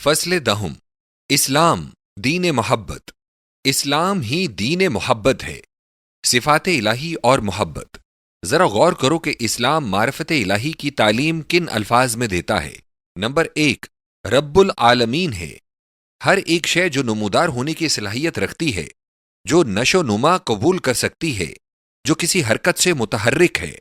فصل دہم اسلام دین محبت۔ اسلام ہی دین محبت ہے، صفات الہی اور محبت۔ ذرا غور کرو کہ اسلام معرفت الہی کی تعلیم کن الفاظ میں دیتا ہے۔ نمبر 1، رب العالمین ہے۔ ہر ایک شے جو نمودار ہونے کی صلاحیت رکھتی ہے، جو نشو نما قبول کر سکتی ہے، جو کسی حرکت سے متحرک ہے،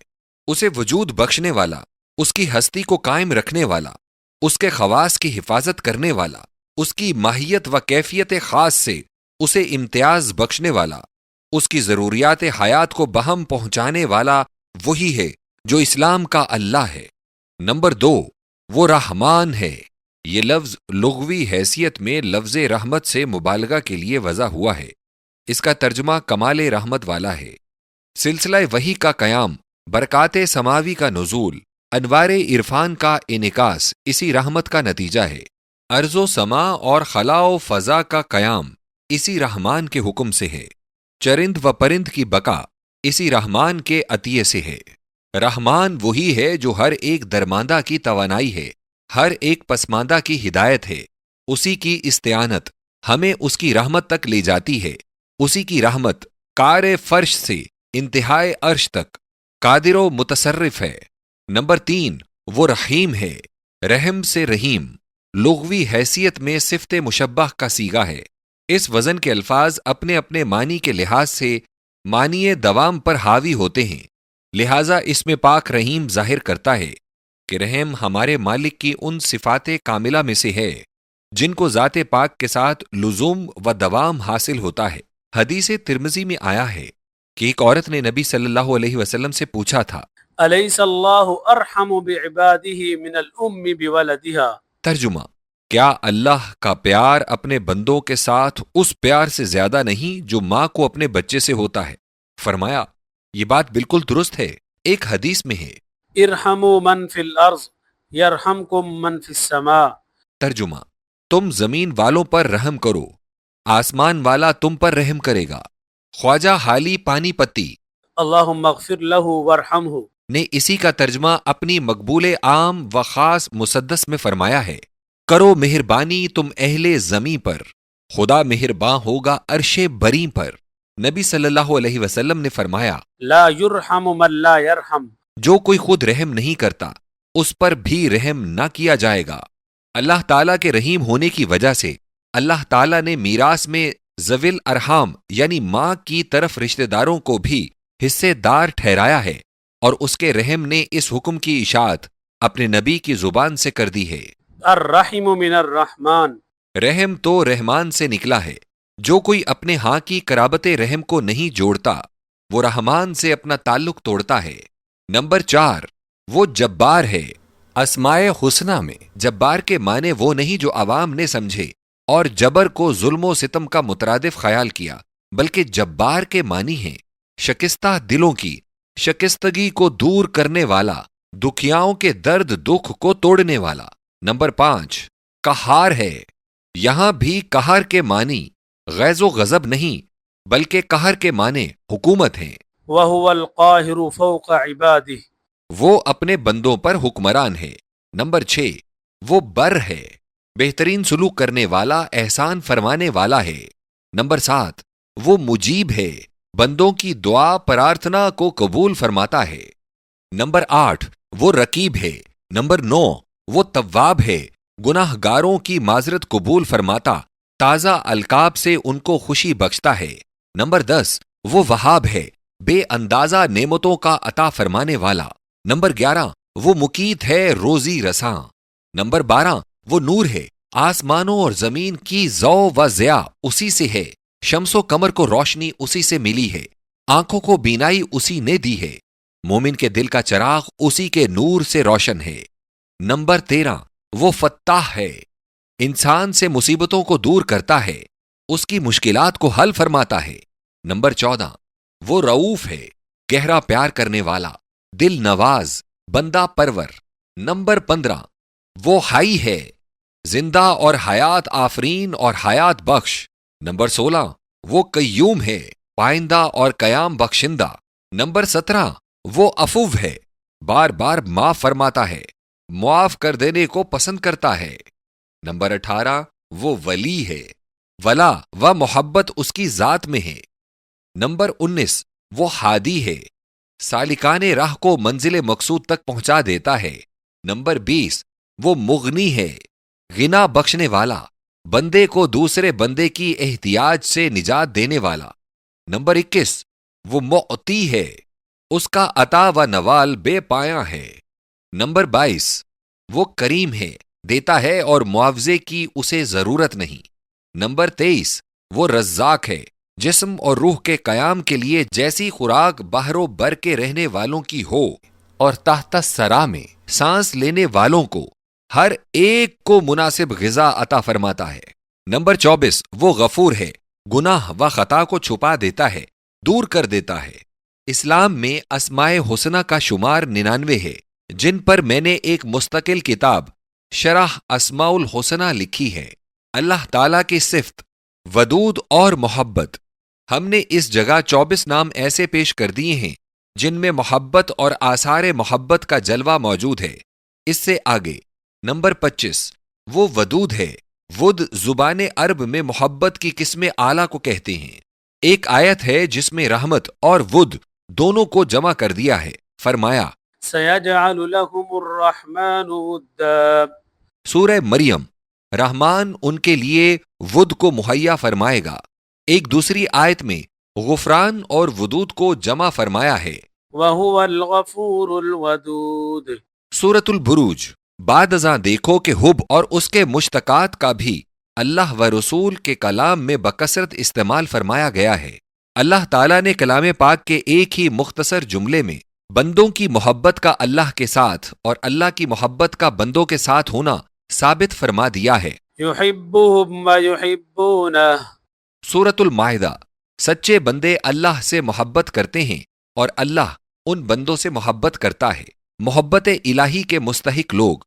اسے وجود بخشنے والا، اس کی ہستی کو قائم رکھنے والا، اس کے خواص کی حفاظت کرنے والا، اس کی ماہیت و کیفیت خاص سے اسے امتیاز بخشنے والا، اس کی ضروریات حیات کو بہم پہنچانے والا وہی ہے جو اسلام کا اللہ ہے۔ نمبر 2، وہ رحمان ہے۔ یہ لفظ لغوی حیثیت میں لفظ رحمت سے مبالغہ کے لیے وضع ہوا ہے۔ اس کا ترجمہ کمال رحمت والا ہے۔ سلسلہ وحی کا قیام، برکات سماوی کا نزول، انوار عرفان کا انعکاس اسی رحمت کا نتیجہ ہے۔ ارض و سما اور خلا و فضا کا قیام اسی رحمان کے حکم سے ہے۔ چرند و پرند کی بقا اسی رحمان کے عطیے سے ہے۔ رحمان وہی ہے جو ہر ایک درماندہ کی توانائی ہے، ہر ایک پسماندہ کی ہدایت ہے۔ اسی کی استعانت ہمیں اس کی رحمت تک لے جاتی ہے۔ اسی کی رحمت کار فرش سے انتہائے عرش تک قادر و متصرف ہے۔ نمبر 3، وہ رحیم ہے۔ رحم سے رحیم لغوی حیثیت میں صفت مشبہ کا صیغہ ہے۔ اس وزن کے الفاظ اپنے اپنے معنی کے لحاظ سے معنی دوام پر حاوی ہوتے ہیں، لہٰذا اس میں پاک رحیم ظاہر کرتا ہے کہ رحم ہمارے مالک کی ان صفات کاملہ میں سے ہے جن کو ذات پاک کے ساتھ لزوم و دوام حاصل ہوتا ہے۔ حدیث ترمذی میں آیا ہے کہ ایک عورت نے نبی صلی اللہ علیہ وسلم سے پوچھا تھا، الیس اللہ ارحم بعبادہ من الام بولدہا۔ ترجمہ، کیا اللہ کا پیار اپنے بندوں کے ساتھ اس پیار سے زیادہ نہیں جو ماں کو اپنے بچے سے ہوتا ہے؟ فرمایا، یہ بات بالکل درست ہے۔ ایک حدیث میں ہے، ارحموا من فی الارض یرحمکم من فی السماء۔ ترجمہ، تم زمین والوں پر رحم کرو، آسمان والا تم پر رحم کرے گا۔ خواجہ حالی پانی پتی اللہم اغفر لہ وارحمہ نے اسی کا ترجمہ اپنی مقبول عام و خاص مسدس میں فرمایا ہے، کرو مہربانی تم اہل زمیں پر، خدا مہرباں ہوگا عرش بری پر۔ نبی صلی اللہ علیہ وسلم نے فرمایا، لا یرحم من لا یرحم۔ جو کوئی خود رحم نہیں کرتا اس پر بھی رحم نہ کیا جائے گا۔ اللہ تعالیٰ کے رحیم ہونے کی وجہ سے اللہ تعالیٰ نے میراث میں ذوی الارحام یعنی ماں کی طرف رشتہ داروں کو بھی حصے دار ٹھہرایا ہے، اور اس کے رحم نے اس حکم کی اشاعت اپنے نبی کی زبان سے کر دی ہے۔ الرحم من الرحمن۔ رحم تو رحمان سے نکلا ہے۔ جو کوئی اپنے ہاں کی قرابت رحم کو نہیں جوڑتا وہ رحمان سے اپنا تعلق توڑتا ہے۔ نمبر 4، وہ جبار ہے۔ اسماء حسنہ میں جبار کے معنی وہ نہیں جو عوام نے سمجھے اور جبر کو ظلم و ستم کا مترادف خیال کیا، بلکہ جبار کے معنی ہیں شکستہ دلوں کی شکستگی کو دور کرنے والا، دکھیاؤں کے درد دکھ کو توڑنے والا۔ نمبر 5، قہار ہے۔ یہاں بھی قہر کے معنی غیظ و غضب نہیں بلکہ قہر کے معنی حکومت ہیں۔ وہو القاہر فوق عبادہ۔ وہ اپنے بندوں پر حکمران ہے۔ نمبر 6، وہ بر ہے، بہترین سلوک کرنے والا، احسان فرمانے والا ہے۔ نمبر 7، وہ مجیب ہے، بندوں کی دعا پرارتھنا کو قبول فرماتا ہے۔ نمبر 8، وہ رقیب ہے۔ نمبر 9، وہ تواب ہے، گناہ گاروں کی معذرت قبول فرماتا، تازہ القاب سے ان کو خوشی بخشتا ہے۔ نمبر 10، وہ وہاب ہے، بے اندازہ نعمتوں کا عطا فرمانے والا۔ نمبر 11، وہ مقیت ہے، روزی رساں۔ نمبر 12، وہ نور ہے، آسمانوں اور زمین کی ضوء و ضیاء اسی سے ہے، شمس و قمر کو روشنی اسی سے ملی ہے، آنکھوں کو بینائی اسی نے دی ہے، مومن کے دل کا چراغ اسی کے نور سے روشن ہے۔ نمبر 13، وہ فتاح ہے، انسان سے مصیبتوں کو دور کرتا ہے، اس کی مشکلات کو حل فرماتا ہے۔ نمبر 14، وہ رؤوف ہے، گہرا پیار کرنے والا، دل نواز، بندہ پرور۔ نمبر 15، وہ حی ہے، زندہ اور حیات آفرین اور حیات بخش۔ نمبر 16، وہ قیوم ہے، پائندہ اور قیام بخشندہ۔ نمبر 17، وہ عفو ہے، بار بار معاف فرماتا ہے، معاف کر دینے کو پسند کرتا ہے۔ نمبر 18 وہ ولی ہے، ولا و محبت اس کی ذات میں ہے۔ نمبر 19 وہ ہادی ہے، سالکان راہ کو منزل مقصود تک پہنچا دیتا ہے۔ نمبر 20 وہ مغنی ہے، غنا بخشنے والا، بندے کو دوسرے بندے کی احتیاج سے نجات دینے والا۔ نمبر 21 وہ معطی ہے، اس کا عطا و نوال بے پایاں ہے۔ نمبر 22 وہ کریم ہے، دیتا ہے اور معاوضے کی اسے ضرورت نہیں۔ نمبر 23 وہ رزاق ہے، جسم اور روح کے قیام کے لیے جیسی خوراک باہر و بر کے رہنے والوں کی ہو اور تحت سرا میں سانس لینے والوں کو ہر ایک کو مناسب غذا عطا فرماتا ہے۔ نمبر 24 وہ غفور ہے، گناہ و خطا کو چھپا دیتا ہے، دور کر دیتا ہے۔ اسلام میں اسماء حسنہ کا شمار 99 ہے، جن پر میں نے ایک مستقل کتاب شرح اسماء الحسنہ لکھی ہے۔ اللہ تعالیٰ کی صفت ودود اور محبت، ہم نے اس جگہ 24 نام ایسے پیش کر دیے ہیں جن میں محبت اور آثار محبت کا جلوہ موجود ہے۔ اس سے آگے نمبر 25 وہ ودود ہے، ود زبان عرب میں محبت کی قسم اعلیٰ کو کہتے ہیں۔ ایک آیت ہے جس میں رحمت اور ود دونوں کو جمع کر دیا ہے، فرمایا سَيَجْعَلُ لَهُمُ الرَّحْمَنُ وُدًّا۔ سورہ مریم، رحمان ان کے لیے ود کو مہیا فرمائے گا۔ ایک دوسری آیت میں غفران اور ودود کو جمع فرمایا ہے۔ وَهُوَ الْغَفُورُ الْوَدُودُ۔ سورۃ البروج، بعد ازاں دیکھو کہ حب اور اس کے مشتقات کا بھی اللہ و رسول کے کلام میں بکثرت استعمال فرمایا گیا ہے۔ اللہ تعالیٰ نے کلام پاک کے ایک ہی مختصر جملے میں بندوں کی محبت کا اللہ کے ساتھ اور اللہ کی محبت کا بندوں کے ساتھ ہونا ثابت فرما دیا ہے۔ يُحِبُّهُمْ وَيُحِبُّونَهُ۔ سورۃ المائدہ، سچے بندے اللہ سے محبت کرتے ہیں اور اللہ ان بندوں سے محبت کرتا ہے۔ محبت الہی کے مستحق لوگ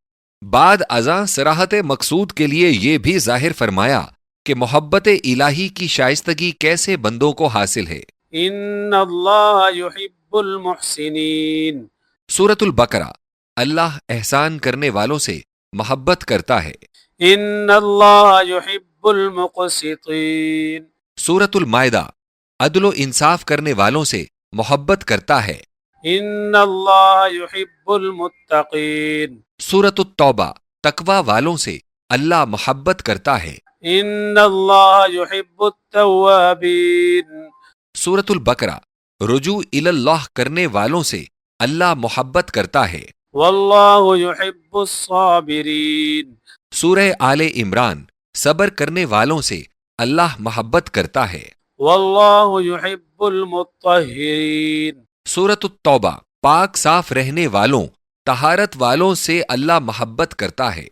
بعد ازاں صراحت مقصود کے لیے یہ بھی ظاہر فرمایا کہ محبت الہی کی شائستگی کیسے بندوں کو حاصل ہے۔ إِنَّ اللَّهَ يُحِبُّ الْمُحْسِنِينَ۔ سورۃ البقرہ، اللہ احسان کرنے والوں سے محبت کرتا ہے۔ إِنَّ اللَّهَ يُحِبُّ الْمُقْسِطِينَ۔ سورۃ المائدہ، عدل و انصاف کرنے والوں سے محبت کرتا ہے۔ إِنَّ اللَّهَ يُحِبُّ الْمُتَّقِينَ۔ سورۃ التوبہ، تقوی والوں سے اللہ محبت کرتا ہے۔ إِنَّ اللَّهَ يُحِبُّ التَّوَّابِينَ۔ سورۃ البقرہ، رجوع الی اللہ کرنے والوں سے اللہ محبت کرتا ہے۔ وَاللَّهُ يُحِبُّ الصَّابِرِينَ۔ سورہ آل عمران، صبر کرنے والوں سے اللہ محبت کرتا ہے۔ وَاللَّهُ يُحِبُّ الْمُطَّهِّرِينَ۔ سورۃ التوبہ، پاک صاف رہنے والوں، طہارت والوں سے اللہ محبت کرتا ہے۔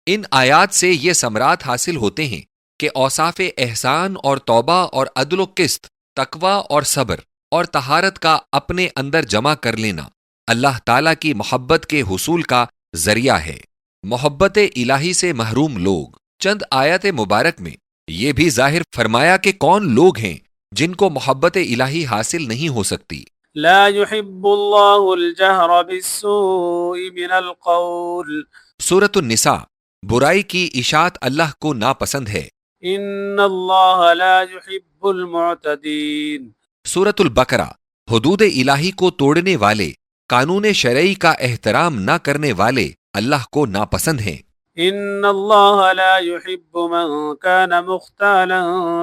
ان آیات سے یہ ثمرات حاصل ہوتے ہیں کہ اوصاف احسان اور توبہ اور عدل و قسط، تقوی اور صبر اور طہارت کا اپنے اندر جمع کر لینا اللہ تعالیٰ کی محبت کے حصول کا ذریعہ ہے۔ محبت الہی سے محروم لوگ، چند آیات مبارک میں یہ بھی ظاہر فرمایا کہ کون لوگ ہیں جن کو محبت الہی حاصل نہیں ہو سکتی۔ لا يحب الله الجهر بالسوء من القول۔ سورۃ النساء، برائی کی اشاعت اللہ کو ناپسند ہے۔ ان اللہ لا يحب المعتدین۔ سورۃ البقرہ، حدود الہی کو توڑنے والے، قانون شرعی کا احترام نہ کرنے والے اللہ کو ناپسند ہیں۔ ان اللہ لا يحب من كان مختالا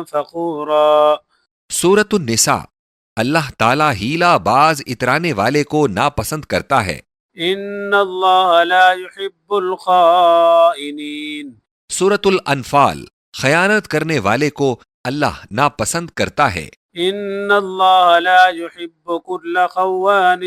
فخورا۔ سورۃ النساء، اللہ تعالیٰ ہیلا باز اترانے والے کو ناپسند کرتا ہے۔ ان اللہ لا يحب الخائنین۔ سورۃ الانفال، خیانت کرنے والے کو اللہ ناپسند کرتا ہے۔ ان اللہ لا يحب كل خوان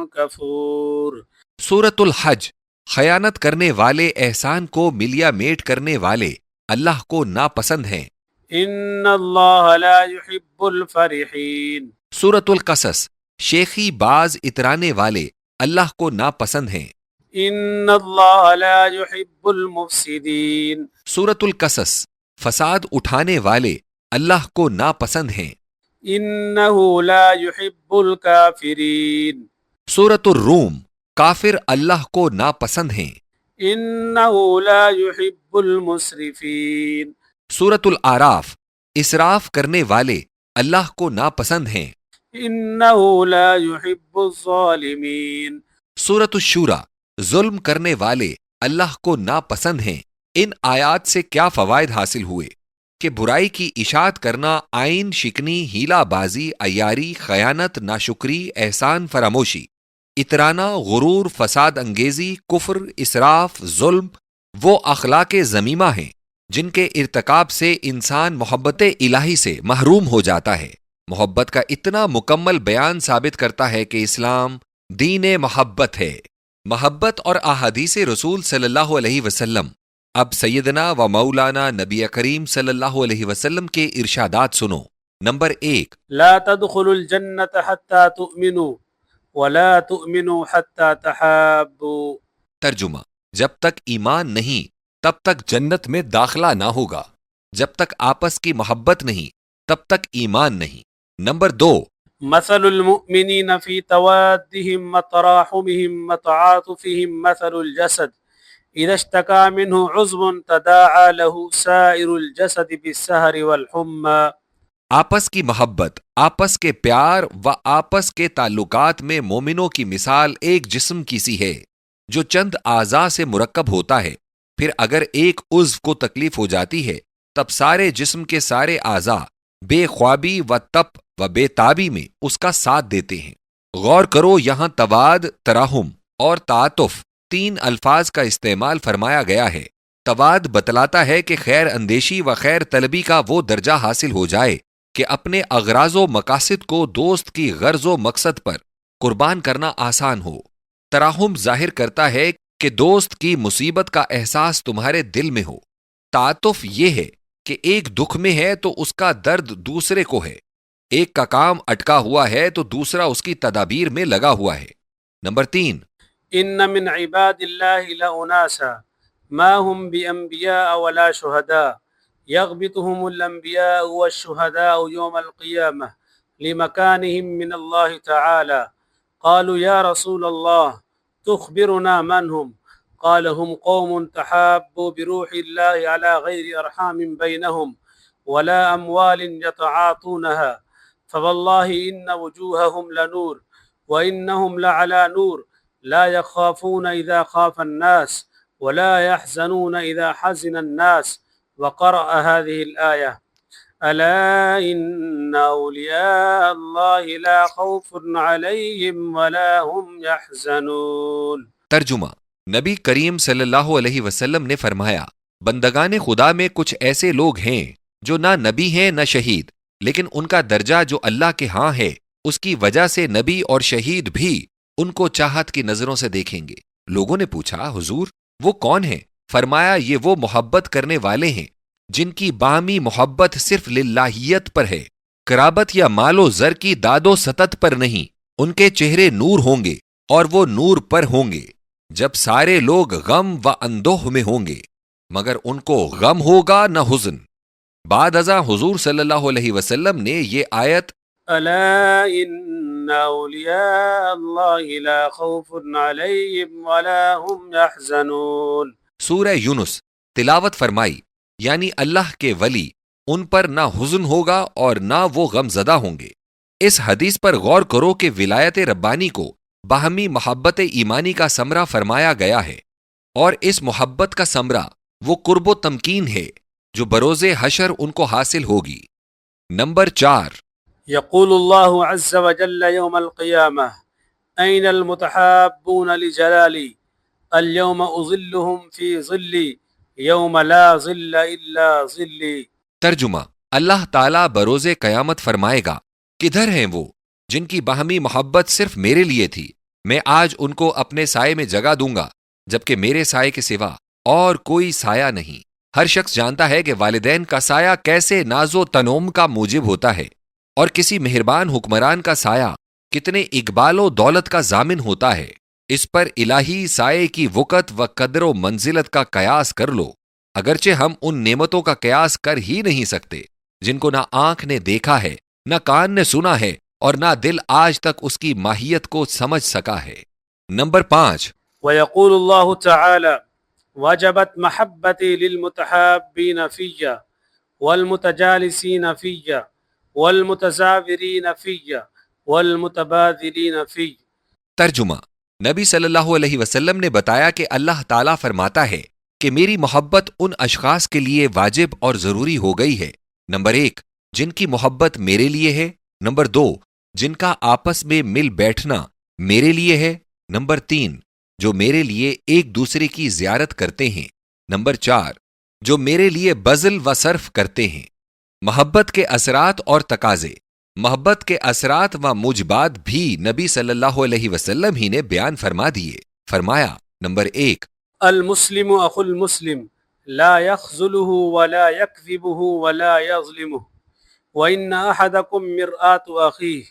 کفور۔ سورۃ الحج، خیانت کرنے والے احسان کو ملیا میٹ کرنے والے اللہ کو ناپسند ہیں۔ ان اللہ لا يحب الفرحین۔ سورۃ القصص، شیخی باز اترانے والے اللہ کو ناپسند ہیں۔ ان اللہ لا يحب المفسدین۔ سورۃ القصص، فساد اٹھانے والے اللہ کو ناپسند ہیں۔ انہ لا يحب الکافرین۔ سورۃ الروم، کافر اللہ کو ناپسند ہیں۔ إنه لا يحب المسرفين. سورۃ الاعراف، اسراف کرنے والے اللہ کو ناپسند ہیں۔ إنه لا يحب الظالمين. سورۃ الشورى، ظلم کرنے والے اللہ کو ناپسند ہیں۔ ان آیات سے کیا فوائد حاصل ہوئے؟ کہ برائی کی اشاعت کرنا آئین شکنی، ہیلا بازی، عیاری، خیانت، ناشکری، احسان فراموشی، اترانا، غرور، فساد انگیزی، کفر، اسراف، ظلم وہ اخلاق ذمیمہ ہیں جن کے ارتکاب سے انسان محبت الہی سے محروم ہو جاتا ہے۔ محبت کا اتنا مکمل بیان ثابت کرتا ہے کہ اسلام دین محبت ہے۔ محبت اور احادیث رسول صلی اللہ علیہ وسلم۔ اب سیدنا و مولانا نبی کریم صلی اللہ علیہ وسلم کے ارشادات سنو۔ نمبر 1، لا تدخلوا الجنة حتى تؤمنوا ولا تؤمنوا حتى تحابوا. ترجمہ، جب تک ایمان نہیں تب تک جنت میں داخلہ نہ ہوگا، جب تک آپس کی محبت نہیں تب تک ایمان نہیں۔ نمبر 2، مثل المؤمنين في توادهم وتراحمهم وتعاطفهم مثل الجسد إذا اشتكى منه عضو تداعى له سائر الجسد بالسهر والحمى. آپس کی محبت، آپس کے پیار و آپس کے تعلقات میں مومنوں کی مثال ایک جسم کی سی ہے جو چند اعضاء سے مرکب ہوتا ہے، پھر اگر ایک عضو کو تکلیف ہو جاتی ہے تب سارے جسم کے سارے اعضاء بے خوابی و تپ و بے تابی میں اس کا ساتھ دیتے ہیں۔ غور کرو، یہاں تواد، تراحم اور تعاطف 3 الفاظ کا استعمال فرمایا گیا ہے۔ تواد بتلاتا ہے کہ خیر اندیشی و خیر طلبی کا وہ درجہ حاصل ہو جائے کہ اپنے اغراض و مقاصد کو دوست کی غرض و مقصد پر قربان کرنا آسان ہو۔ تراحم ظاہر کرتا ہے کہ دوست کی مصیبت کا احساس تمہارے دل میں ہو۔ تعاطف یہ ہے کہ ایک دکھ میں ہے تو اس کا درد دوسرے کو ہے، ایک کا کام اٹکا ہوا ہے تو دوسرا اس کی تدابیر میں لگا ہوا ہے۔ نمبر 3، إن من عباد الله لأناسا ما هم بأنبياء ولا شهداء يغبطهم الأنبياء والشهداء يوم القيامة لمكانهم من الله تعالى. قالوا يا رسول الله تخبرنا من هم؟ قال هم قوم تحابوا بروح الله على غير أرحام بينهم ولا أموال يتعاطونها، فوالله إن وجوههم لنور وإنهم لعلى نور لا يخافون إذا خاف الناس ولا يحزنون إذا حزن الناس. وقرأ هذه الآية ألا إن أولياء الله لا خوف عليهم ولا هم يحزنون. ترجمہ، نبی کریم صلی اللہ علیہ وسلم نے فرمایا، بندگان خدا میں کچھ ایسے لوگ ہیں جو نہ نبی ہیں نہ شہید، لیکن ان کا درجہ جو اللہ کے ہاں ہے اس کی وجہ سے نبی اور شہید بھی ان کو چاہت کی نظروں سے دیکھیں گے۔ لوگوں نے پوچھا، حضور وہ کون ہیں؟ فرمایا، یہ وہ محبت کرنے والے ہیں جن کی باہمی محبت صرف للہیت پر ہے، قرابت یا مال و زر کی داد و ستت پر نہیں۔ ان کے چہرے نور ہوں گے اور وہ نور پر ہوں گے جب سارے لوگ غم و اندوہ میں ہوں گے، مگر ان کو غم ہوگا نہ حزن۔ بعد ازاں حضور صلی اللہ علیہ وسلم نے یہ آیت ألا إن أولياء الله لا خوف عليهم ولا هم يحزنون سورہ یونس تلاوت فرمائی، یعنی اللہ کے ولی ان پر نہ حزن ہوگا اور نہ وہ غم زدہ ہوں گے۔ اس حدیث پر غور کرو کہ ولایت ربانی کو باہمی محبت ایمانی کا ثمرہ فرمایا گیا ہے، اور اس محبت کا ثمرہ وہ قرب و تمکین ہے جو بروز حشر ان کو حاصل ہوگی۔ نمبر 4، يقول الله عز وجل يوم القيامة أين المتحابون لجلالي اليوم أظلهم في ظلي يوم لا ظل إلا ظلي. ترجمہ، اللہ تعالیٰ بروز قیامت فرمائے گا، کدھر ہیں وہ جن کی باہمی محبت صرف میرے لیے تھی؟ میں آج ان کو اپنے سائے میں جگہ دوں گا، جبکہ میرے سائے کے سوا اور کوئی سایہ نہیں۔ ہر شخص جانتا ہے کہ والدین کا سایہ کیسے ناز و تنوم کا موجب ہوتا ہے، اور کسی مہربان حکمران کا سایہ کتنے اقبال و دولت کا ضامن ہوتا ہے۔ اس پر الہی سائے کی وقت و قدر و منزلت کا قیاس کر لو، اگرچہ ہم ان نعمتوں کا قیاس کر ہی نہیں سکتے جن کو نہ آنکھ نے دیکھا ہے، نہ کان نے سنا ہے، اور نہ دل آج تک اس کی ماہیت کو سمجھ سکا ہے۔ نمبر 5، ويقول الله تعالى وجبت محبتي للمتحابين فيا والمتجالسين فيا والمتزاورين فيا والمتبادلين في. ترجمہ: نبی صلی اللہ علیہ وسلم نے بتایا کہ اللہ تعالیٰ فرماتا ہے کہ میری محبت ان اشخاص کے لیے واجب اور ضروری ہو گئی ہے، نمبر 1 جن کی محبت میرے لیے ہے، نمبر 2 جن کا آپس میں مل بیٹھنا میرے لیے ہے، نمبر 3 جو میرے لیے ایک دوسرے کی زیارت کرتے ہیں، نمبر 4 جو میرے لیے بذل و صرف کرتے ہیں۔ محبت کے اثرات اور تقاضے۔ محبت کے اثرات و موجبات بھی نبی صلی اللہ علیہ وسلم ہی نے بیان فرما دیے۔ فرمایا، نمبر 1 المسلم اخو المسلم لا يخذله ولا يكذبه ولا يظلمه وان احدكم مرآة اخيه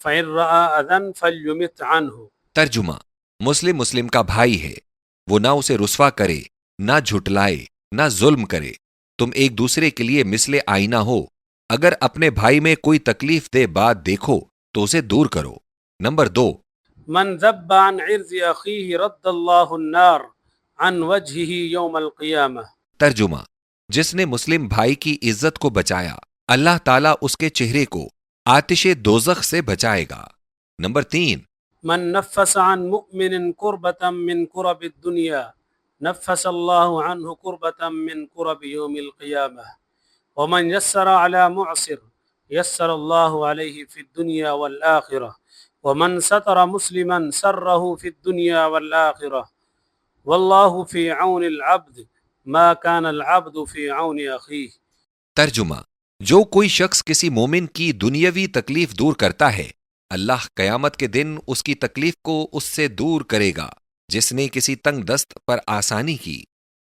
فان رأى اذى فليمت عنه. ترجمہ: مسلم مسلم کا بھائی ہے، وہ نہ اسے رسوا کرے، نہ جھٹلائے، نہ ظلم کرے۔ تم ایک دوسرے کے لیے مثل آئینہ ہو، اگر اپنے بھائی میں کوئی تکلیف دہ بات دیکھو تو اسے دور کرو۔ نمبر 2 من ذب عن عرض اخيه رد الله النار عن وجهه يوم القيامة. ترجمہ: جس نے مسلم بھائی کی عزت کو بچایا، اللہ تعالیٰ اس کے چہرے کو آتش دوزخ سے بچائے گا۔ نمبر 3 من نفس عن مؤمن كربة من كرب الدنيا نفس الله عنه كربة من كرب يوم القيامة ومن يسر على معسر يسر الله عليه في الدنيا والآخرة ومن ستر مسلما سره في الدنيا والآخرة والله في عون العبد ما كان العبد في عون أخيه. ترجمہ: جو کوئی شخص کسی مومن کی دنیاوی تکلیف دور کرتا ہے، اللہ قیامت کے دن اس کی تکلیف کو اس سے دور کرے گا۔ جس نے کسی تنگ دست پر آسانی کی،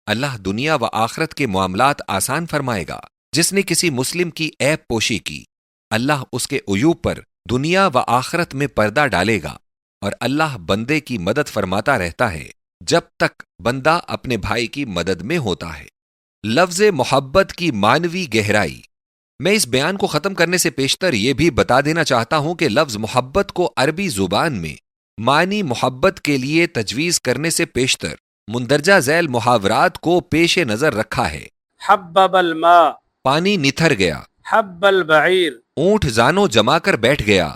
اللہ دنیا و آخرت کے معاملات آسان فرمائے گا۔ جس نے کسی مسلم کی عیب پوشی کی، اللہ اس کے عیوب پر دنیا و آخرت میں پردہ ڈالے گا، اور اللہ بندے کی مدد فرماتا رہتا ہے جب تک بندہ اپنے بھائی کی مدد میں ہوتا ہے۔ لفظ محبت کی معنوی گہرائی۔ میں اس بیان کو ختم کرنے سے پیشتر یہ بھی بتا دینا چاہتا ہوں کہ لفظ محبت کو عربی زبان میں معنی محبت کے لیے تجویز کرنے سے پیشتر مندرجہ ذیل محاورات کو پیش نظر رکھا ہے۔ حبب الماء پانی نتھر گیا، حب البعیر اونٹ زانو جما کر بیٹھ گیا،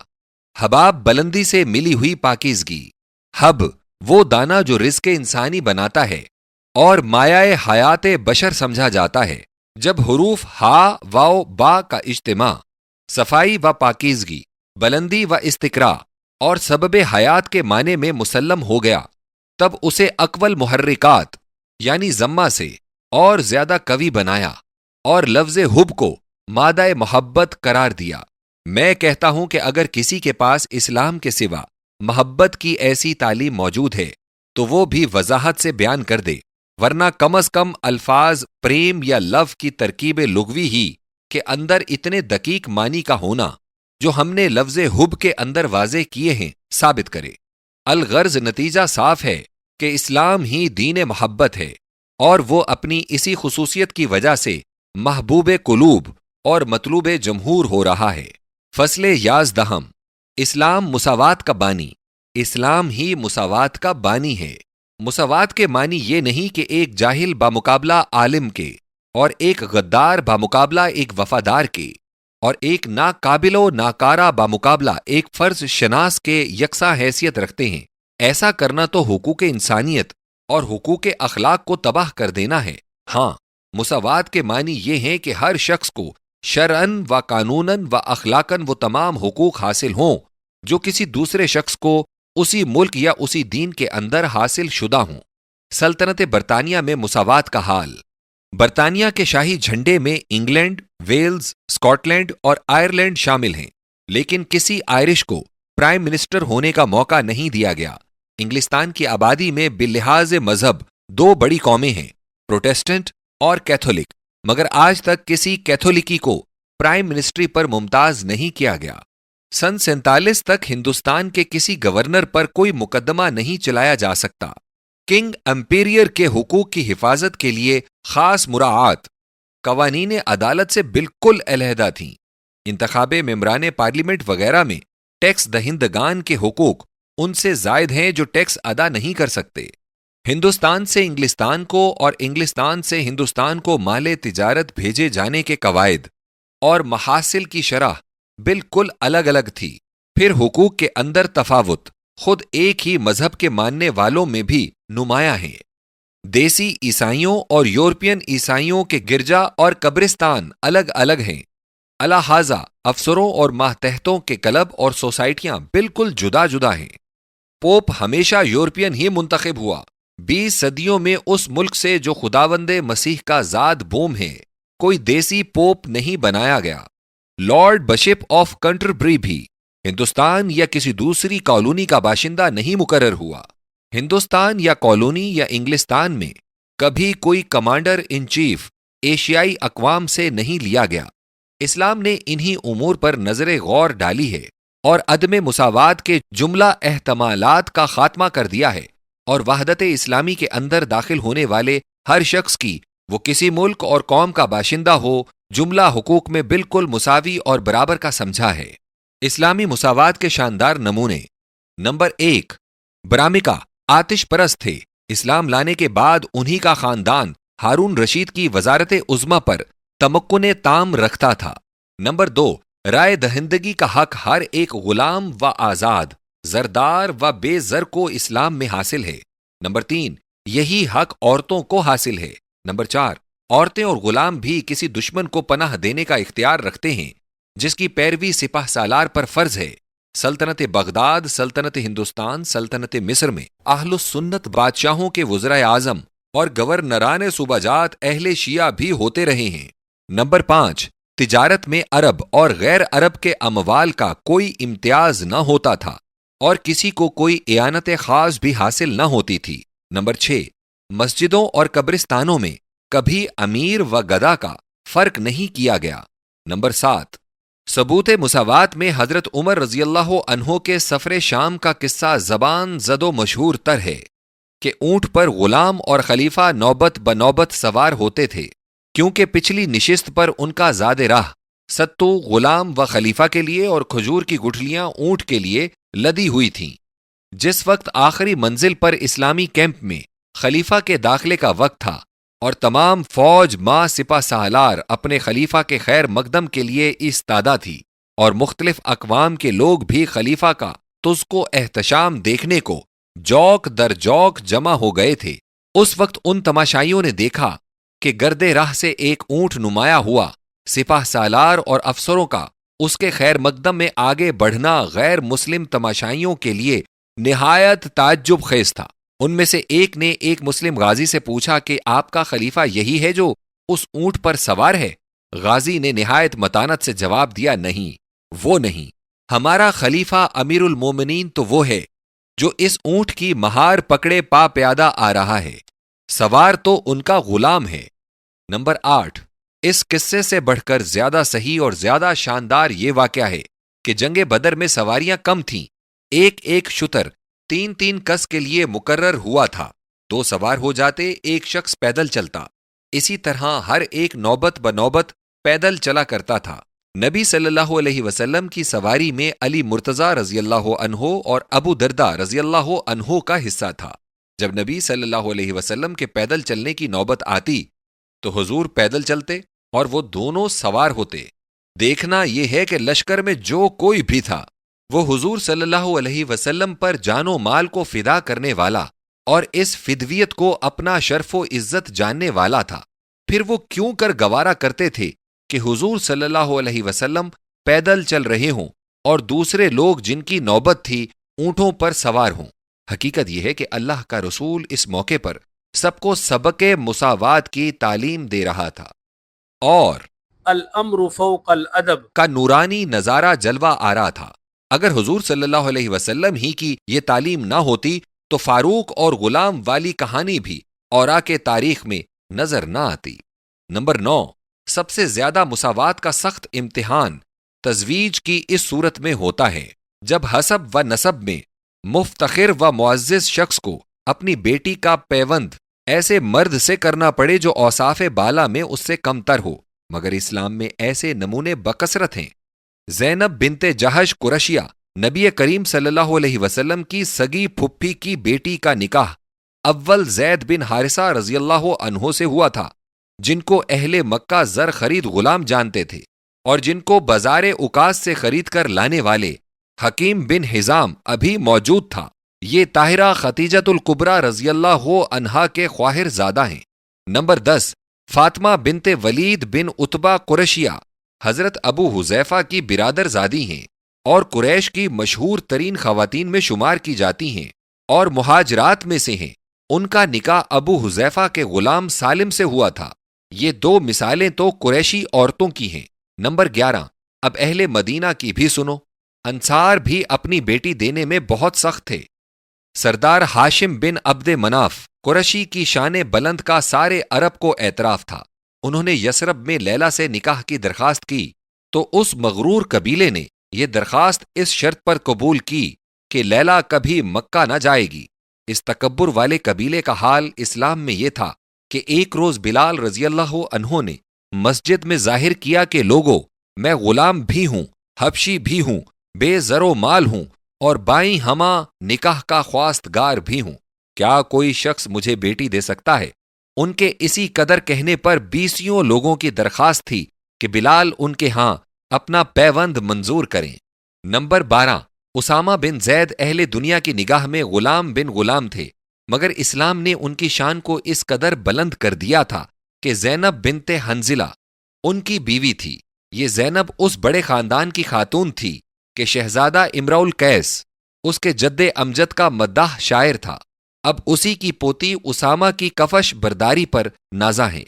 حباب بلندی سے ملی ہوئی پاکیزگی۔ حب وہ دانہ جو رزق انسانی بناتا ہے اور مایہ حیات بشر سمجھا جاتا ہے۔ جب حروف ہا واو با کا اجتماع صفائی و پاکیزگی، بلندی و استقرا اور سبب حیات کے معنی میں مسلم ہو گیا، تب اسے اقوال محرکات یعنی ضمہ سے اور زیادہ قوی بنایا اور لفظ حب کو مادہ محبت قرار دیا۔ میں کہتا ہوں کہ اگر کسی کے پاس اسلام کے سوا محبت کی ایسی تعلیم موجود ہے تو وہ بھی وضاحت سے بیان کر دے، ورنہ کم از کم الفاظ پریم یا لو کی ترکیب لغوی ہی کے اندر اتنے دقیق معنی کا ہونا جو ہم نے لفظ حب کے اندر واضح کیے ہیں ثابت کرے۔ الغرض نتیجہ صاف ہے کہ اسلام ہی دین محبت ہے، اور وہ اپنی اسی خصوصیت کی وجہ سے محبوب قلوب اور مطلوب جمہور ہو رہا ہے۔ فصل 11، اسلام مساوات کا بانی۔ اسلام ہی مساوات کا بانی ہے۔ مساوات کے معنی یہ نہیں کہ ایک جاہل بامقابلہ عالم کے اور ایک غدار بامقابلہ ایک وفادار کے اور ایک ناقابل و ناکارہ بامقابلہ ایک فرض شناس کے یکساں حیثیت رکھتے ہیں۔ ایسا کرنا تو حقوق انسانیت اور حقوق اخلاق کو تباہ کر دینا ہے۔ ہاں، مساوات کے معنی یہ ہیں کہ ہر شخص کو شرعاً و قانوناً و اخلاقاً وہ تمام حقوق حاصل ہوں جو کسی دوسرے شخص کو اسی ملک یا اسی دین کے اندر حاصل شدہ ہوں۔ سلطنت برطانیہ میں مساوات کا حال۔ برطانیہ کے شاہی جھنڈے میں انگلینڈ، ویلز، اسکاٹ لینڈ اور آئرلینڈ شامل ہیں، لیکن کسی آئرش کو پرائم منسٹر ہونے کا موقع نہیں دیا گیا۔ انگلستان کی آبادی میں باللحاظ مذہب دو بڑی قومیں ہیں، پروٹیسٹنٹ اور کیتھولک، مگر آج تک کسی کیتھولکی کو پرائم منسٹری پر ممتاز نہیں کیا گیا۔ سن 47 تک ہندوستان کے کسی گورنر پر کوئی مقدمہ نہیں چلایا جا سکتا۔ کنگ امپیریئر کے حقوق کی حفاظت کے لیے خاص مراعات قوانین عدالت سے بالکل علیحدہ تھیں۔ انتخاب ممبران پارلیمنٹ وغیرہ میں ٹیکس دہندگان کے حقوق ان سے زائد ہیں جو ٹیکس ادا نہیں کر سکتے۔ ہندوستان سے انگلستان کو اور انگلستان سے ہندوستان کو مال تجارت بھیجے جانے کے قواعد اور محاصل کی شرح بالکل الگ الگ تھی۔ پھر حقوق کے اندر تفاوت خود ایک ہی مذہب کے ماننے والوں میں بھی نمایاں ہیں۔ دیسی عیسائیوں اور یورپین عیسائیوں کے گرجا اور قبرستان الگ الگ ہیں۔ الحاظہ افسروں اور ماتحتوں کے کلب اور سوسائٹیاں بالکل جدا جدا ہیں۔ پوپ ہمیشہ یورپین ہی منتخب ہوا۔ 20 صدیوں میں اس ملک سے جو خداوند مسیح کا ذات بوم ہے، کوئی دیسی پوپ نہیں بنایا گیا۔ لارڈ بشپ آف کنٹربری بھی ہندوستان یا کسی دوسری کالونی کا باشندہ نہیں مقرر ہوا۔ ہندوستان یا کالونی یا انگلستان میں کبھی کوئی کمانڈر ان چیف ایشیائی اقوام سے نہیں لیا گیا۔ اسلام نے انہی امور پر نظر غور ڈالی ہے اور عدم مساوات کے جملہ احتمالات کا خاتمہ کر دیا ہے، اور وحدت اسلامی کے اندر داخل ہونے والے ہر شخص کی، وہ کسی ملک اور قوم کا باشندہ ہو، جملہ حقوق میں بالکل مساوی اور برابر کا سمجھا ہے۔ اسلامی مساوات کے شاندار نمونے۔ نمبر 1، برامکا آتش پرست تھے۔ اسلام لانے کے بعد انہی کا خاندان ہارون رشید کی وزارت عظمی پر تمکن تام رکھتا تھا۔ نمبر 2، رائے دہندگی کا حق ہر ایک غلام و آزاد، زردار و بے زر کو اسلام میں حاصل ہے۔ نمبر 3، یہی حق عورتوں کو حاصل ہے۔ نمبر 4، عورتیں اور غلام بھی کسی دشمن کو پناہ دینے کا اختیار رکھتے ہیں، جس کی پیروی سپہ سالار پر فرض ہے۔ سلطنت بغداد، سلطنت ہندوستان، سلطنت مصر میں اہل السنت بادشاہوں کے وزرائے اعظم اور گورنران صوبہ جات اہل شیعہ بھی ہوتے رہے ہیں۔ نمبر 5، تجارت میں عرب اور غیر عرب کے اموال کا کوئی امتیاز نہ ہوتا تھا اور کسی کو کوئی اعانت خاص بھی حاصل نہ ہوتی تھی۔ نمبر 6، مسجدوں اور قبرستانوں میں کبھی امیر و گدا کا فرق نہیں کیا گیا۔ نمبر 7، ثبوت مساوات میں حضرت عمر رضی اللہ عنہ کے سفر شام کا قصہ زبان زد و مشہور تر ہے کہ اونٹ پر غلام اور خلیفہ نوبت بنوبت سوار ہوتے تھے، کیونکہ پچھلی نشست پر ان کا زاد راہ ستو غلام و خلیفہ کے لیے اور کھجور کی گٹھلیاں اونٹ کے لیے لدی ہوئی تھیں۔ جس وقت آخری منزل پر اسلامی کیمپ میں خلیفہ کے داخلے کا وقت تھا اور تمام فوج ماں سپہ سالار اپنے خلیفہ کے خیر مقدم کے لیے ایستادہ تھی، اور مختلف اقوام کے لوگ بھی خلیفہ کا تزک و احتشام دیکھنے کو جوک در جوک جمع ہو گئے تھے، اس وقت ان تماشائیوں نے دیکھا کہ گرد راہ سے ایک اونٹ نمایاں ہوا۔ سپہ سالار اور افسروں کا اس کے خیر مقدم میں آگے بڑھنا غیر مسلم تماشائیوں کے لیے نہایت تعجب خیز تھا۔ ان میں سے ایک نے ایک مسلم غازی سے پوچھا کہ آپ کا خلیفہ یہی ہے جو اس اونٹ پر سوار ہے؟ غازی نے نہایت متانت سے جواب دیا، نہیں، وہ نہیں، ہمارا خلیفہ امیر المومنین تو وہ ہے جو اس اونٹ کی مہار پکڑے پا پیادہ آ رہا ہے، سوار تو ان کا غلام ہے۔ نمبر 8، اس قصے سے بڑھ کر زیادہ صحیح اور زیادہ شاندار یہ واقعہ ہے کہ جنگ بدر میں سواریاں کم تھیں، ایک ایک شتر 3 کس کے لیے مقرر ہوا تھا، 2 سوار ہو جاتے، ایک شخص پیدل چلتا، اسی طرح ہر ایک نوبت بنوبت پیدل چلا کرتا تھا۔ نبی صلی اللہ علیہ وسلم کی سواری میں علی مرتضیٰ رضی اللہ عنہ اور ابو دردہ رضی اللہ عنہ کا حصہ تھا۔ جب نبی صلی اللہ علیہ وسلم کے پیدل چلنے کی نوبت آتی تو حضور پیدل چلتے اور وہ دونوں سوار ہوتے۔ دیکھنا یہ ہے کہ لشکر میں جو کوئی بھی تھا وہ حضور صلی اللہ علیہ وسلم پر جان و مال کو فدا کرنے والا اور اس فدویت کو اپنا شرف و عزت جاننے والا تھا۔ پھر وہ کیوں کر گوارا کرتے تھے کہ حضور صلی اللہ علیہ وسلم پیدل چل رہے ہوں اور دوسرے لوگ جن کی نوبت تھی اونٹوں پر سوار ہوں۔ حقیقت یہ ہے کہ اللہ کا رسول اس موقع پر سب کو سبق مساوات کی تعلیم دے رہا تھا، اور الامر فوق الادب کا نورانی نظارہ جلوہ آ رہا تھا۔ اگر حضور صلی اللہ علیہ وسلم ہی کی یہ تعلیم نہ ہوتی تو فاروق اور غلام والی کہانی بھی اوراق تاریخ میں نظر نہ آتی۔ نمبر 9، سب سے زیادہ مساوات کا سخت امتحان تزویج کی اس صورت میں ہوتا ہے جب حسب و نسب میں مفتخر و معزز شخص کو اپنی بیٹی کا پیوند ایسے مرد سے کرنا پڑے جو اوصاف بالا میں اس سے کم تر ہو، مگر اسلام میں ایسے نمونے بکثرت ہیں۔ زینب بنت جہش قرشیہ نبی کریم صلی اللہ علیہ وسلم کی سگی پھپھی کی بیٹی کا نکاح اول زید بن حارثہ رضی اللہ عنہ سے ہوا تھا، جن کو اہل مکہ زر خرید غلام جانتے تھے، اور جن کو بازار اکاس سے خرید کر لانے والے حکیم بن حزام ابھی موجود تھا۔ یہ طاہرہ ختیجۃ الکبریٰ رضی اللہ عنہا کے خواہر زادہ ہیں۔ نمبر 10، فاطمہ بنت ولید بن عتبہ قرشیہ حضرت ابو حذیفہ کی برادر زادی ہیں، اور قریش کی مشہور ترین خواتین میں شمار کی جاتی ہیں، اور مہاجرات میں سے ہیں۔ ان کا نکاح ابو حذیفہ کے غلام سالم سے ہوا تھا۔ یہ دو مثالیں تو قریشی عورتوں کی ہیں۔ نمبر 11، اب اہل مدینہ کی بھی سنو۔ انصار بھی اپنی بیٹی دینے میں بہت سخت تھے۔ سردار ہاشم بن عبد مناف قریشی کی شان بلند کا سارے عرب کو اعتراف تھا۔ انہوں نے یثرب میں لیلا سے نکاح کی درخواست کی تو اس مغرور قبیلے نے یہ درخواست اس شرط پر قبول کی کہ لیلا کبھی مکہ نہ جائے گی۔ اس تکبر والے قبیلے کا حال اسلام میں یہ تھا کہ ایک روز بلال رضی اللہ عنہ نے مسجد میں ظاہر کیا کہ لوگو، میں غلام بھی ہوں، حبشی بھی ہوں، بے زر و مال ہوں، اور بائیں ہما نکاح کا خواستگار بھی ہوں۔ کیا کوئی شخص مجھے بیٹی دے سکتا ہے؟ ان کے اسی قدر کہنے پر 20 لوگوں کی درخواست تھی کہ بلال ان کے ہاں اپنا پیوند منظور کریں۔ نمبر 12، اسامہ بن زید اہل دنیا کی نگاہ میں غلام بن غلام تھے، مگر اسلام نے ان کی شان کو اس قدر بلند کر دیا تھا کہ زینب بنت حنزلہ ان کی بیوی تھی۔ یہ زینب اس بڑے خاندان کی خاتون تھی کہ شہزادہ امرؤ القیس اس کے جد امجد کا مداح شاعر تھا۔ اب اسی کی پوتی اسامہ کی کفش برداری پر نازاں ہے۔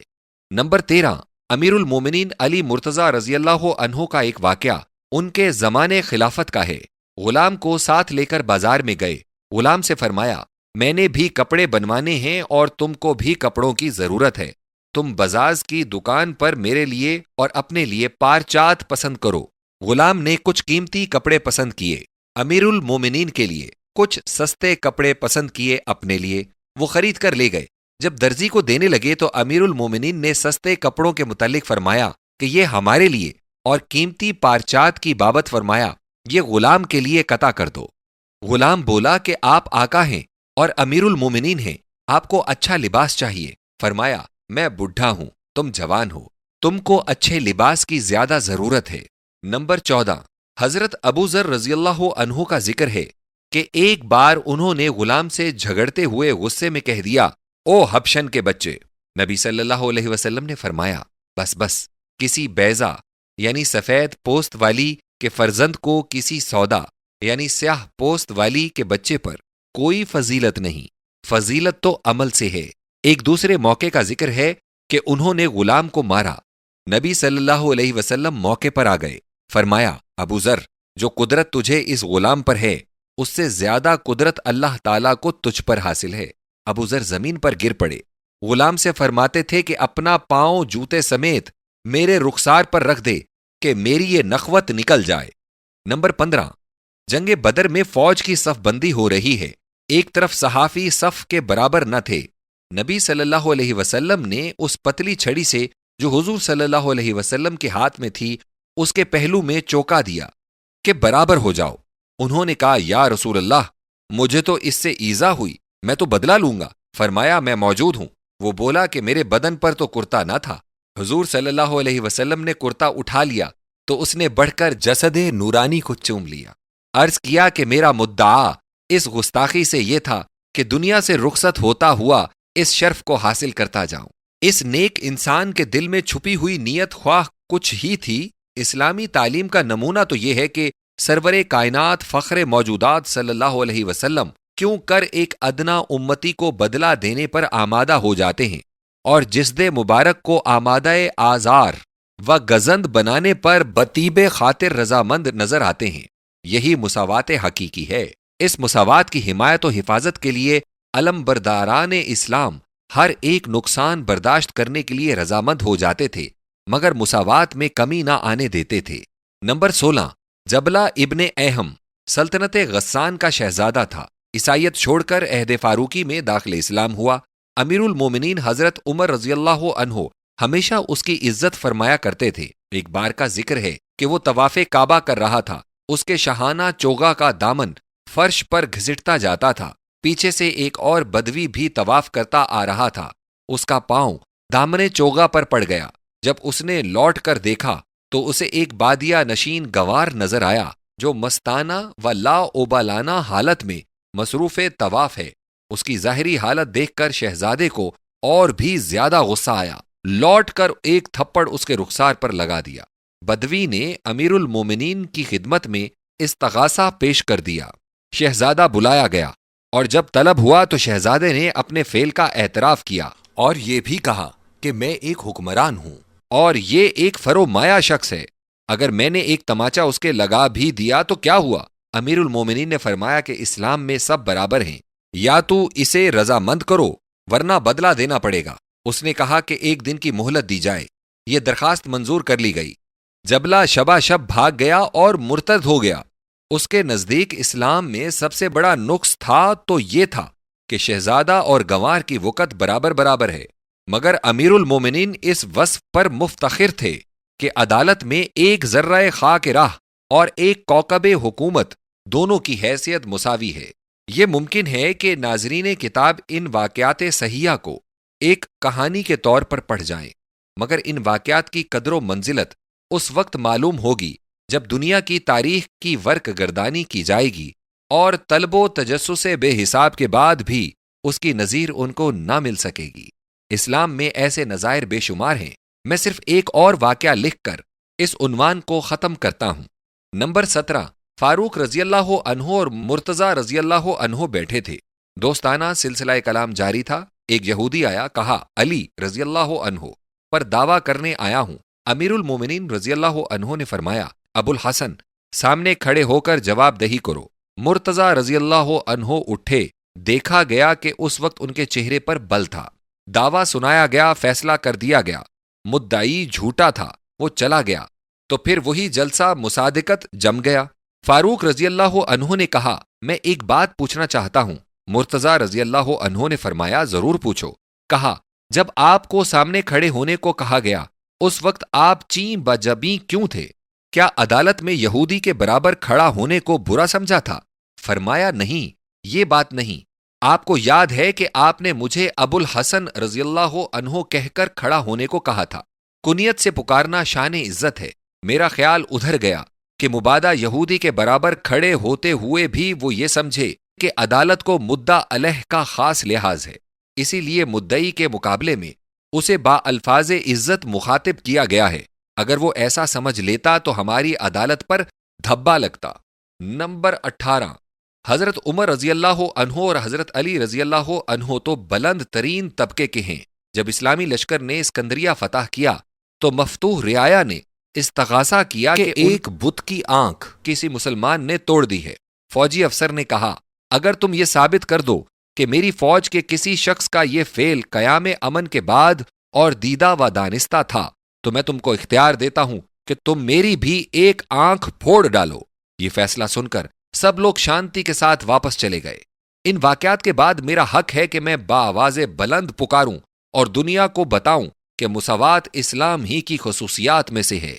نمبر 13، امیر المومنین علی مرتضیٰ رضی اللہ عنہ کا ایک واقعہ ان کے زمانے خلافت کا ہے۔ غلام کو ساتھ لے کر بازار میں گئے۔ غلام سے فرمایا، میں نے بھی کپڑے بنوانے ہیں اور تم کو بھی کپڑوں کی ضرورت ہے۔ تم بزاز کی دکان پر میرے لیے اور اپنے لیے پارچات پسند کرو۔ غلام نے کچھ قیمتی کپڑے پسند کیے امیر المومنین کے لیے، کچھ سستے کپڑے پسند کیے اپنے لیے۔ وہ خرید کر لے گئے۔ جب درزی کو دینے لگے تو امیر المومنین نے سستے کپڑوں کے متعلق فرمایا کہ یہ ہمارے لیے، اور قیمتی پارچات کی بابت فرمایا یہ غلام کے لیے قطع کر دو۔ غلام بولا کہ آپ آقا ہیں اور امیر المومنین ہیں، آپ کو اچھا لباس چاہیے۔ فرمایا، میں بڈھا ہوں، تم جوان ہو، تم کو اچھے لباس کی زیادہ ضرورت ہے۔ نمبر 14، حضرت ابو ذر رضی اللہ عنہ کا ذکر ہے کہ ایک بار انہوں نے غلام سے جھگڑتے ہوئے غصے میں کہہ دیا، او حبشن کے بچے۔ نبی صلی اللہ علیہ وسلم نے فرمایا، بس بس، کسی بیضہ یعنی سفید پوست والی کے فرزند کو کسی سودا یعنی سیاہ پوست والی کے بچے پر کوئی فضیلت نہیں، فضیلت تو عمل سے ہے۔ ایک دوسرے موقع کا ذکر ہے کہ انہوں نے غلام کو مارا۔ نبی صلی اللہ علیہ وسلم موقع پر آ گئے۔ فرمایا، ابو ذر، جو قدرت تجھے اس غلام پر ہے اس سے زیادہ قدرت اللہ تعالیٰ کو تجھ پر حاصل ہے۔ ابو ذر زمین پر گر پڑے۔ غلام سے فرماتے تھے کہ اپنا پاؤں جوتے سمیت میرے رخسار پر رکھ دے کہ میری یہ نخوت نکل جائے۔ نمبر 15، جنگ بدر میں فوج کی صف بندی ہو رہی ہے۔ ایک طرف صحافی صف کے برابر نہ تھے۔ نبی صلی اللہ علیہ وسلم نے اس پتلی چھڑی سے جو حضور صلی اللہ علیہ وسلم کے ہاتھ میں تھی اس کے پہلو میں چوکا دیا کہ برابر ہو جاؤ۔ انہوں نے کہا، یا رسول اللہ، مجھے تو اس سے ایذا ہوئی، میں تو بدلہ لوں گا۔ فرمایا، میں موجود ہوں۔ وہ بولا کہ میرے بدن پر تو کرتا نہ تھا۔ حضور صلی اللہ علیہ وسلم نے کرتا اٹھا لیا تو اس نے بڑھ کر جسد نورانی کو چوم لیا۔ عرض کیا کہ میرا مدعا اس گستاخی سے یہ تھا کہ دنیا سے رخصت ہوتا ہوا اس شرف کو حاصل کرتا جاؤں۔ اس نیک انسان کے دل میں چھپی ہوئی نیت خواہ کچھ ہی تھی۔ اسلامی تعلیم کا نمونہ تو یہ ہے کہ سرور کائنات فخر موجودات صلی اللہ علیہ وسلم کیوں کر ایک ادنا امتی کو بدلہ دینے پر آمادہ ہو جاتے ہیں، اور جسد مبارک کو آمادہ آزار و گزند بنانے پر بطیب خاطر رضامند نظر آتے ہیں۔ یہی مساوات حقیقی ہے۔ اس مساوات کی حمایت و حفاظت کے لیے علم برداران اسلام ہر ایک نقصان برداشت کرنے کے لیے رضامند ہو جاتے تھے، مگر مساوات میں کمی نہ آنے دیتے تھے۔ نمبر 16، جبلہ ابن ایہم سلطنت غسان کا شہزادہ تھا۔ عیسائیت چھوڑ کر عہد فاروقی میں داخل اسلام ہوا۔ امیر المومنین حضرت عمر رضی اللہ عنہ ہمیشہ اس کی عزت فرمایا کرتے تھے۔ ایک بار کا ذکر ہے کہ وہ طواف کعبہ کر رہا تھا۔ اس کے شاہانہ چوغا کا دامن فرش پر گھسٹتا جاتا تھا۔ پیچھے سے ایک اور بدوی بھی طواف کرتا آ رہا تھا۔ اس کا پاؤں دامنے چوغا پر پڑ گیا۔ جب اس نے لوٹ کر دیکھا تو اسے ایک بادیہ نشین گوار نظر آیا جو مستانہ و لا اوبالانہ حالت میں مصروف طواف ہے۔ اس کی ظاہری حالت دیکھ کر شہزادے کو اور بھی زیادہ غصہ آیا۔ لوٹ کر ایک تھپڑ اس کے رخسار پر لگا دیا۔ بدوی نے امیر المومنین کی خدمت میں استغاثہ پیش کر دیا۔ شہزادہ بلایا گیا اور جب طلب ہوا تو شہزادے نے اپنے فعل کا اعتراف کیا اور یہ بھی کہا کہ میں ایک حکمران ہوں اور یہ ایک فرومایہ شخص ہے۔ اگر میں نے ایک تماچا اس کے لگا بھی دیا تو کیا ہوا؟ امیر المومنین نے فرمایا کہ اسلام میں سب برابر ہیں، یا تو اسے رضامند کرو ورنہ بدلہ دینا پڑے گا۔ اس نے کہا کہ ایک دن کی مہلت دی جائے۔ یہ درخواست منظور کر لی گئی۔ جبلہ شبا شب بھاگ گیا اور مرتد ہو گیا۔ اس کے نزدیک اسلام میں سب سے بڑا نقص تھا تو یہ تھا کہ شہزادہ اور گنوار کی وقت برابر برابر ہے، مگر امیر المومنین اس وصف پر مفتخر تھے کہ عدالت میں ایک ذرہ خاک راہ اور ایک کوکب حکومت دونوں کی حیثیت مساوی ہے۔ یہ ممکن ہے کہ ناظرین کتاب ان واقعات صحیحہ کو ایک کہانی کے طور پر پڑھ جائیں، مگر ان واقعات کی قدر و منزلت اس وقت معلوم ہوگی جب دنیا کی تاریخ کی ورق گردانی کی جائے گی اور طلب و تجسس بے حساب کے بعد بھی اس کی نظیر ان کو نہ مل سکے گی۔ اسلام میں ایسے نظائر بے شمار ہیں۔ میں صرف ایک اور واقعہ لکھ کر اس عنوان کو ختم کرتا ہوں۔ نمبر 17، فاروق رضی اللہ عنہ اور مرتضیٰ رضی اللہ عنہ بیٹھے تھے۔ دوستانہ سلسلہ کلام جاری تھا۔ ایک یہودی آیا، کہا علی رضی اللہ عنہ پر دعویٰ کرنے آیا ہوں۔ امیر المومنین رضی اللہ عنہ نے فرمایا ابو الحسن سامنے کھڑے ہو کر جواب دہی کرو۔ مرتضیٰ رضی اللہ عنہ اٹھے، دیکھا گیا کہ اس وقت ان کے چہرے پر بل تھا۔ دعویٰ سنایا گیا، فیصلہ کر دیا گیا۔ مدعی جھوٹا تھا، وہ چلا گیا تو پھر وہی جلسہ مصادقت جم گیا۔ فاروق رضی اللہ عنہ نے کہا میں ایک بات پوچھنا چاہتا ہوں۔ مرتضیٰ رضی اللہ عنہ نے فرمایا ضرور پوچھو۔ کہا جب آپ کو سامنے کھڑے ہونے کو کہا گیا اس وقت آپ چیں بجبیں کیوں تھے؟ کیا عدالت میں یہودی کے برابر کھڑا ہونے کو برا سمجھا تھا؟ فرمایا نہیں، یہ بات نہیں۔ آپ کو یاد ہے کہ آپ نے مجھے ابو الحسن رضی اللہ عنہ کہہ کر کھڑا ہونے کو کہا تھا۔ کنیت سے پکارنا شان عزت ہے۔ میرا خیال ادھر گیا کہ مبادہ یہودی کے برابر کھڑے ہوتے ہوئے بھی وہ یہ سمجھے کہ عدالت کو مدعا علیہ کا خاص لحاظ ہے، اسی لیے مدعی کے مقابلے میں اسے با الفاظ عزت مخاطب کیا گیا ہے۔ اگر وہ ایسا سمجھ لیتا تو ہماری عدالت پر دھبا لگتا۔ نمبر 18، حضرت عمر رضی اللہ عنہ اور حضرت علی رضی اللہ عنہ تو بلند ترین طبقے کے ہیں۔ جب اسلامی لشکر نے اسکندریہ فتح کیا تو مفتوح رعایا نے استغاثہ کیا کہ ایک بت کی آنکھ کسی مسلمان نے توڑ دی ہے۔ فوجی افسر نے کہا اگر تم یہ ثابت کر دو کہ میری فوج کے کسی شخص کا یہ فعل قیام امن کے بعد اور دیدہ و دانستہ تھا تو میں تم کو اختیار دیتا ہوں کہ تم میری بھی ایک آنکھ پھوڑ ڈالو۔ یہ فیصلہ سن کر سب لوگ شانتی کے ساتھ واپس چلے گئے۔ ان واقعات کے بعد میرا حق ہے کہ میں بآواز بلند پکاروں اور دنیا کو بتاؤں کہ مساوات اسلام ہی کی خصوصیات میں سے ہے۔